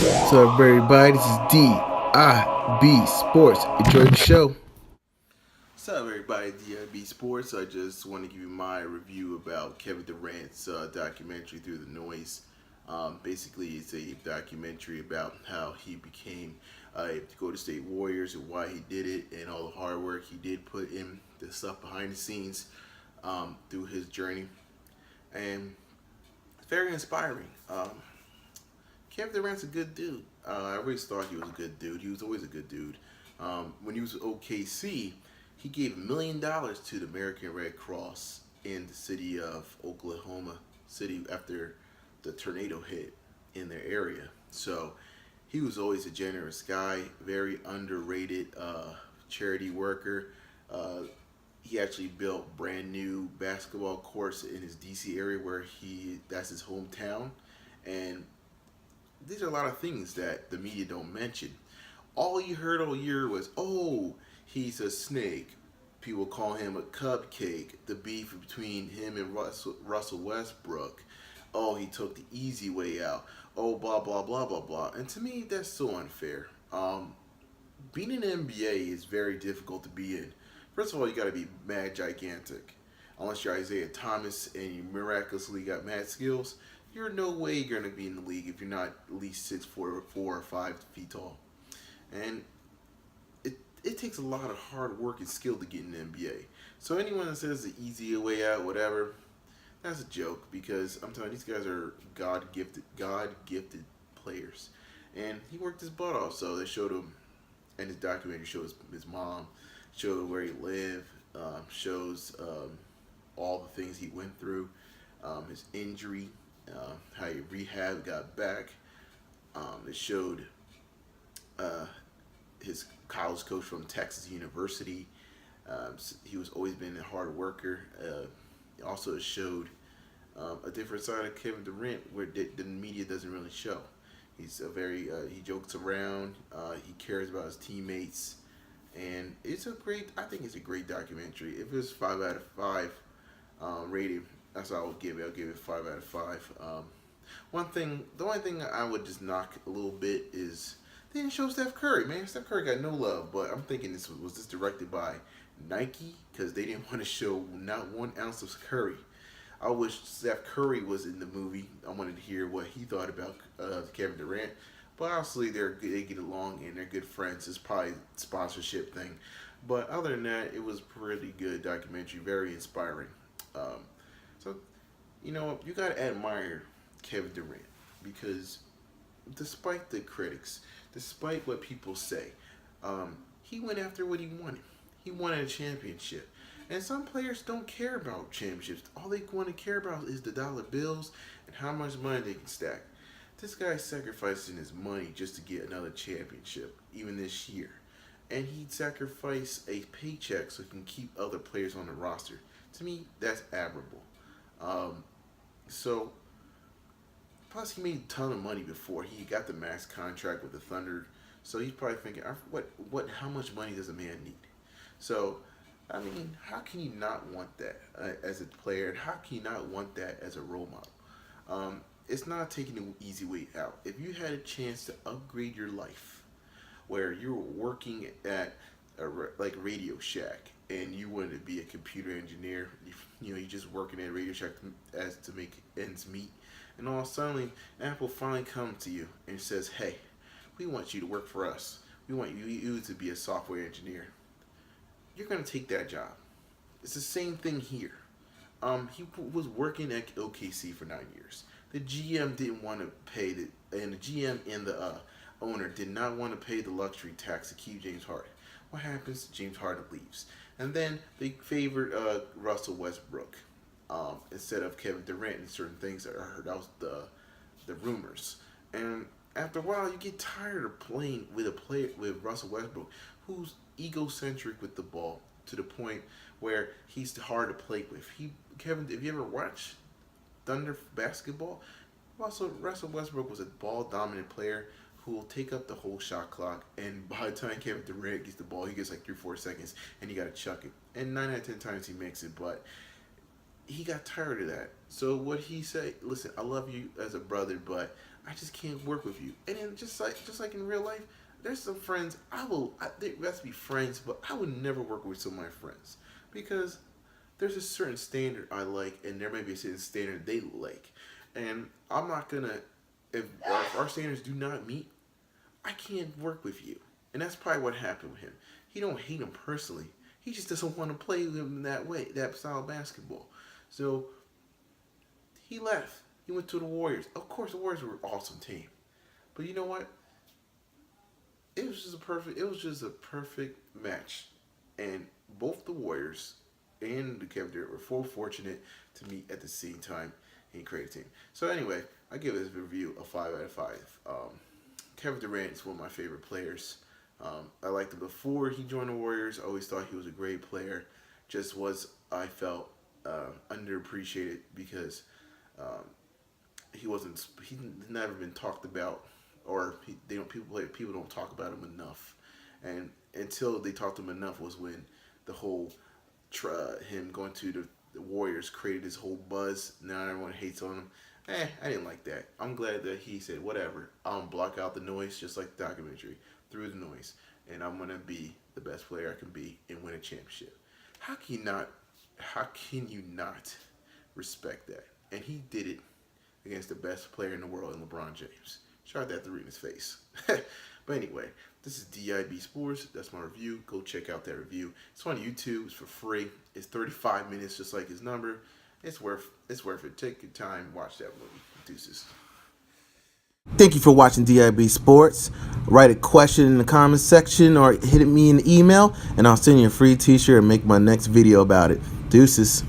So everybody, this is DIB Sports. Enjoy the show. What's up, everybody? DIB Sports. I just want to give you my review about Kevin Durant's documentary Through the Noise. Basically, it's a documentary about how he became a Golden State Warriors and why he did it, and all the hard work he did put in, the stuff behind the scenes through his journey, and it's very inspiring. Kevin Durant's a good dude. I always thought he was a good dude. He was always a good dude. When he was with OKC, he gave $1 million to the American Red Cross in the city of Oklahoma City after the tornado hit in their area. So he was always a generous guy, very underrated charity worker. Uh, he actually built brand new basketball courts in his DC area where that's his hometown, and these are a lot of things that the media don't mention. All you heard all year was, oh, he's a snake. People call him a cupcake. The beef between him and Russell Westbrook. Oh, he took the easy way out. Oh, blah, blah, blah, blah, blah. And to me, that's so unfair. Being in the NBA is very difficult to be in. First of all, you got to be mad gigantic. Unless you're Isaiah Thomas and you miraculously got mad skills, you're no way going to be in the league if you're not at least 6'4" or 5 feet tall. And it takes a lot of hard work and skill to get in the NBA. So anyone that says the easy way out, whatever, that's a joke, because I'm telling you, these guys are God gifted players. And he worked his butt off. So they showed him, and his documentary shows his mom, showed where he lived, shows all the things he went through, his injury, how he rehab, got back. It showed his college coach from Texas University. He was always been a hard worker. Also, it showed a different side of Kevin Durant where the media doesn't really show. He's a very he jokes around. He cares about his teammates, and I think it's a great documentary. If it's 5 out of 5 rating, that's what I would give it. I'll give it 5 out of 5. The only thing I would just knock a little bit is they didn't show Steph Curry. Man, Steph Curry got no love. But I'm thinking this directed by Nike, because they didn't want to show not 1 ounce of Curry. I wish Steph Curry was in the movie. I wanted to hear what he thought about Kevin Durant. But obviously they get along and they're good friends. It's probably a sponsorship thing. But other than that, it was pretty good documentary, very inspiring. So, you gotta admire Kevin Durant, because despite the critics, despite what people say, he went after what he wanted. He wanted a championship. And some players don't care about championships. All they want to care about is the dollar bills and how much money they can stack. This guy's sacrificing his money just to get another championship, even this year. And he'd sacrifice a paycheck so he can keep other players on the roster. To me, that's admirable. So, plus he made a ton of money before he got the max contract with the Thunder. So he's probably thinking, how much money does a man need? So, I mean, how can you not want that as a player? How can you not want that as a role model? It's not taking the easy way out. If you had a chance to upgrade your life, where you were working at like Radio Shack, and you wanted to be a computer engineer, you just working at Radio Shack to make ends meet, and all of a sudden Apple finally comes to you and says, "Hey, we want you to work for us. We want you to be a software engineer." You're gonna take that job. It's the same thing here. He was working at OKC for 9 years. The GM didn't want to pay and the GM and the owner did not want to pay the luxury tax to keep James Harden. What happens? James Harden leaves, and then they favored Russell Westbrook instead of Kevin Durant and certain things that I heard. That was the rumors, and after a while, you get tired of playing with a player with Russell Westbrook, who's egocentric with the ball to the point where he's hard to play with. Kevin, if you ever watch Thunder basketball, Russell Westbrook was a ball dominant player who will take up the whole shot clock, and by the time Kevin Durant gets the ball, he gets like 3-4 seconds, and you got to chuck it. And 9 out of 10 times he makes it, but he got tired of that. So what he said, listen, I love you as a brother, but I just can't work with you. And then just like in real life, there's some friends they have to be friends, but I would never work with some of my friends because there's a certain standard I like, and there may be a certain standard they like, and I'm not gonna if our standards do not meet, I can't work with you. And that's probably what happened with him. He don't hate him personally. He just doesn't want to play with him that way, that style of basketball. So he left. He went to the Warriors. Of course, the Warriors were an awesome team. But you know what? It was just a perfect match. And both the Warriors and the Kevin Durant were full fortunate to meet at the same time and create a team. So anyway, I give this review a 5 out of 5. Kevin Durant is one of my favorite players. I liked him before he joined the Warriors. I always thought he was a great player. I felt underappreciated because he's never been talked about, or people don't talk about him enough. And until they talked to him enough was when the whole him going to the Warriors created this whole buzz. Now everyone hates on him. I didn't like that. I'm glad that he said, whatever, I'll block out the noise just like the documentary, through the noise, and I'm going to be the best player I can be and win a championship. How can you not respect that? And he did it against the best player in the world, in LeBron James. Shot that three in his face. But anyway, this is DIB Sports. That's my review. Go check out that review. It's on YouTube. It's for free. It's 35 minutes, just like his number. It's worth it. Take your time. Watch that movie. Deuces. Thank you for watching DIB Sports. Write a question in the comments section or hit me in the email, and I'll send you a free t-shirt and make my next video about it. Deuces.